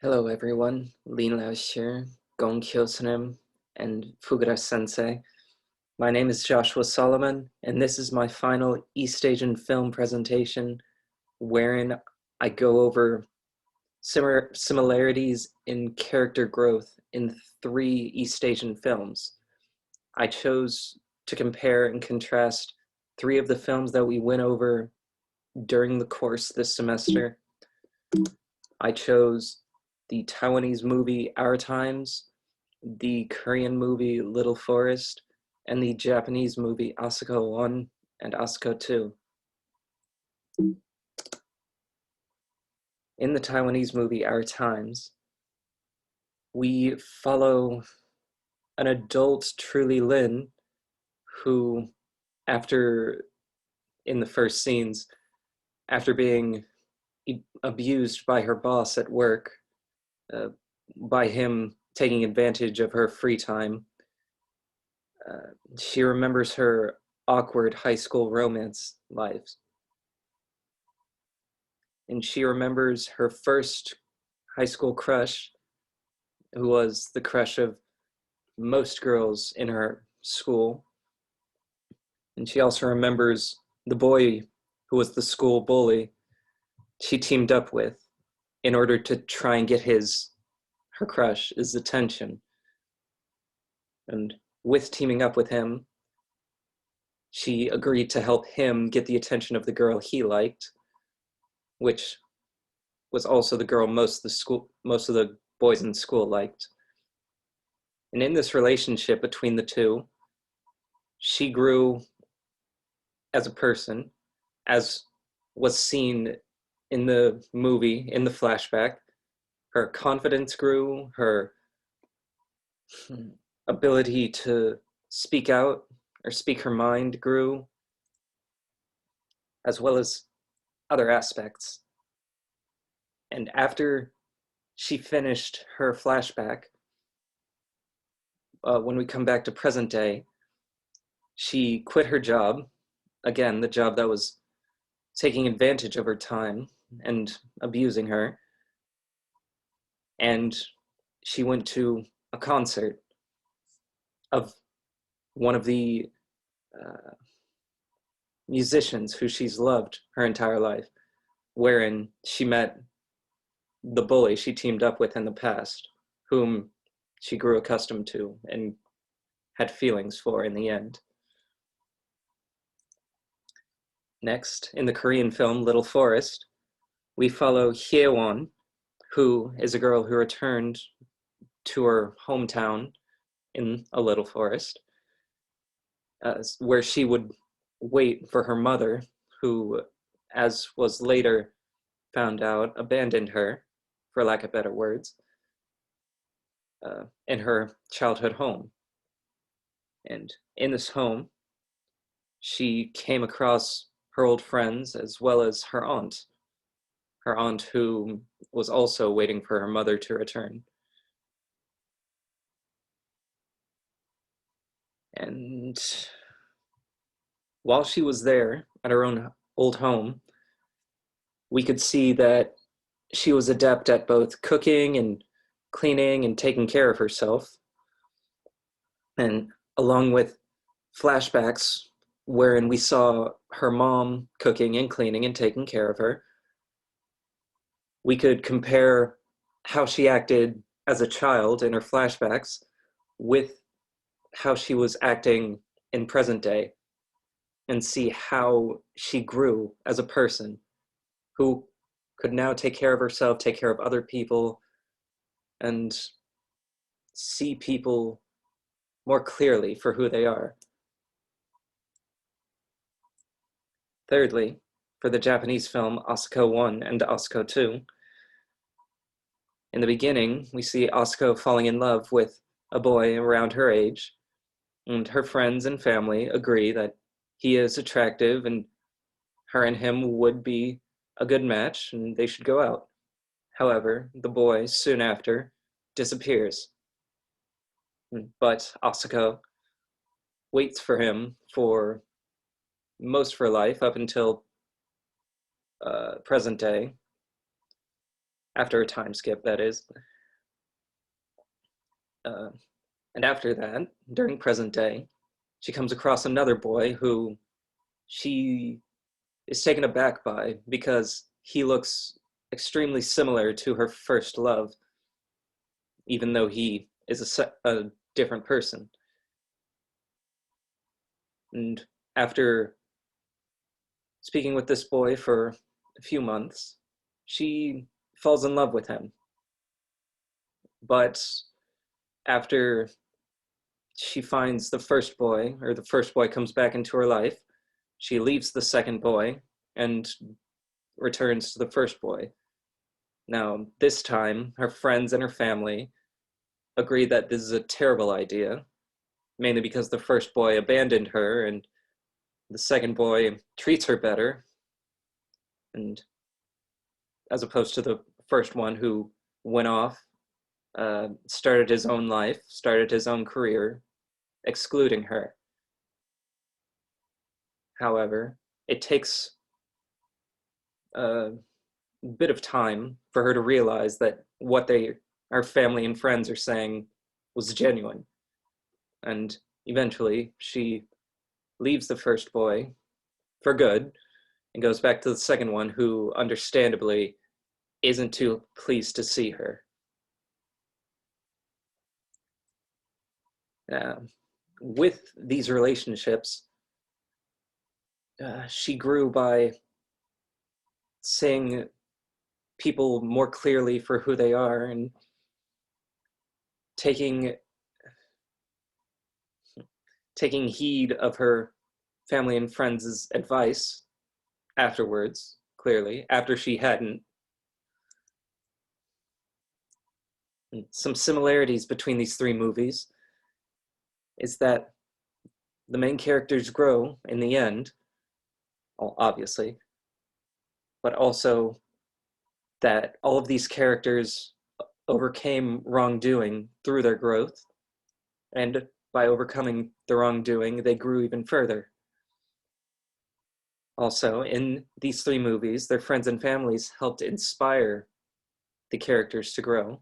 Hello everyone, Lin Lao here, Gong Kyosunem, and Fugura Sensei. My name is Joshua Solomon, and this is my final East Asian film presentation wherein I go over similarities in character growth in 3 East Asian films. I chose to compare and contrast 3 of the films that we went over during the course this semester. I chose the Taiwanese movie Our Times, the Korean movie Little Forest, and the Japanese movie Asako 1 and Asako 2. In the Taiwanese movie Our Times, we follow an adult Truly Lin who, in the first scenes, after being abused by her boss at work, uh, by him taking advantage of her free time, she remembers her awkward high school romance lives. And she remembers her first high school crush, who was the crush of most girls in her school. And she also remembers the boy who was the school bully she teamed up with in order to try and get her crush's attention. And with teaming up with him, she agreed to help him get the attention of the girl he liked, which was also the girl most of the boys in school liked. And in this relationship between the two, she grew as a person, as was seen in the movie, in the flashback. Her confidence grew, her ability to speak out or speak her mind grew, as well as other aspects. And after she finished her flashback, when we come back to present day, she quit her job, again, the job that was taking advantage of her time and abusing her, and she went to a concert of one of the uh, musicians who she's loved her entire life, wherein she met the bully she teamed up with in the past, whom she grew accustomed to and had feelings for in the end. Next, in the Korean film Little Forest, we follow Hye-won, who is a girl who returned to her hometown in a little forest, where she would wait for her mother, who, as was later found out, abandoned her, for lack of better words, in her childhood home. And in this home, she came across her old friends as well as her aunt who was also waiting for her mother to return. And while she was there at her own old home, we could see that she was adept at both cooking and cleaning and taking care of herself. And along with flashbacks wherein we saw her mom cooking and cleaning and taking care of her, we could compare how she acted as a child in her flashbacks with how she was acting in present day and see how she grew as a person who could now take care of herself, take care of other people, and see people more clearly for who they are. Thirdly, for the Japanese film Asako 1 and Asako 2, in the beginning, we see Asako falling in love with a boy around her age, and her friends and family agree that he is attractive and her and him would be a good match and they should go out. However, the boy, soon after, disappears. But Asako waits for him for most of her life up until present day, after a time skip, that is. Uh, and after that, during present day, she comes across another boy who she is taken aback by because he looks extremely similar to her first love, even though he is a different person. And after speaking with this boy for a few months, she falls in love with him. But after she finds the first boy, or the first boy comes back into her life, she leaves the second boy and returns to the first boy. Now, this time, her friends and her family agree that this is a terrible idea, mainly because the first boy abandoned her and the second boy treats her better, and as opposed to the first one who went off, started his own life, started his own career, excluding her. However, it takes a bit of time for her to realize that what our family and friends are saying was genuine. And eventually, she leaves the first boy for good and goes back to the second one, who understandably isn't too pleased to see her. Uh, with these relationships, she grew by seeing people more clearly for who they are and taking taking heed of her family and friends' advice afterwards, clearly, after she hadn't. And some similarities between these three movies is that the main characters grow in the end, obviously, but also that all of these characters overcame wrongdoing through their growth, and by overcoming the wrongdoing, they grew even further. Also, in these three movies, their friends and families helped inspire the characters to grow,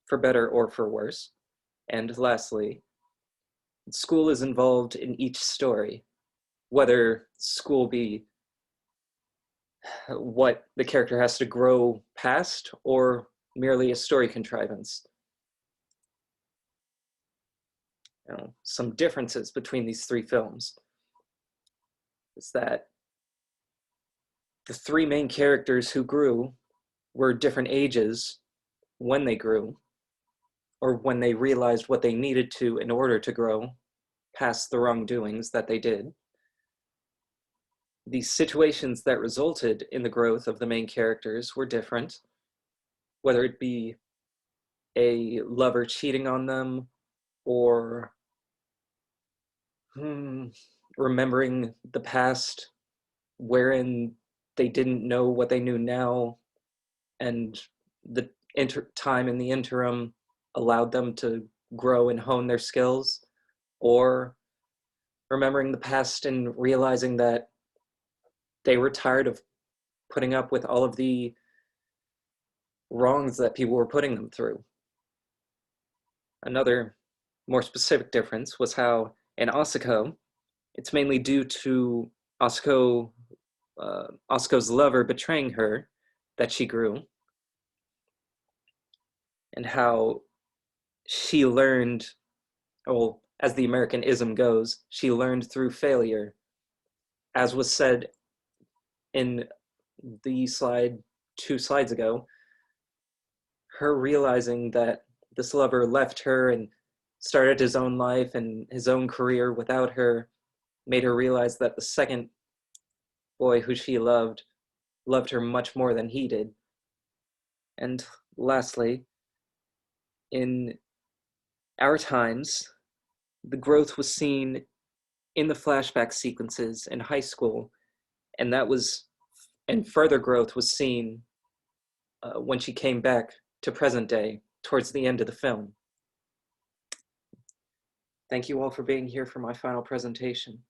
for better or for worse. And lastly, school is involved in each story, whether school be what the character has to grow past or merely a story contrivance. Some differences between these three films is that the three main characters who grew were different ages when they grew, or when they realized what they needed to in order to grow past the wrongdoings that they did. The situations that resulted in the growth of the main characters were different, whether it be a lover cheating on them or remembering the past wherein they didn't know what they knew now, and the time in the interim allowed them to grow and hone their skills, or remembering the past and realizing that they were tired of putting up with all of the wrongs that people were putting them through. Another more specific difference was how in Asako, it's mainly due to Asuko's lover betraying her that she grew, and how she learned, well, as the American ism goes, she learned through failure, as was said in the slide 2 slides ago. Her realizing that this lover left her and started his own life and his own career without her made her realize that the second boy who she loved her much more than he did. And lastly, in our times, the growth was seen in the flashback sequences in high school, and further growth was seen when she came back to present day towards the end of the film. Thank you all for being here for my final presentation.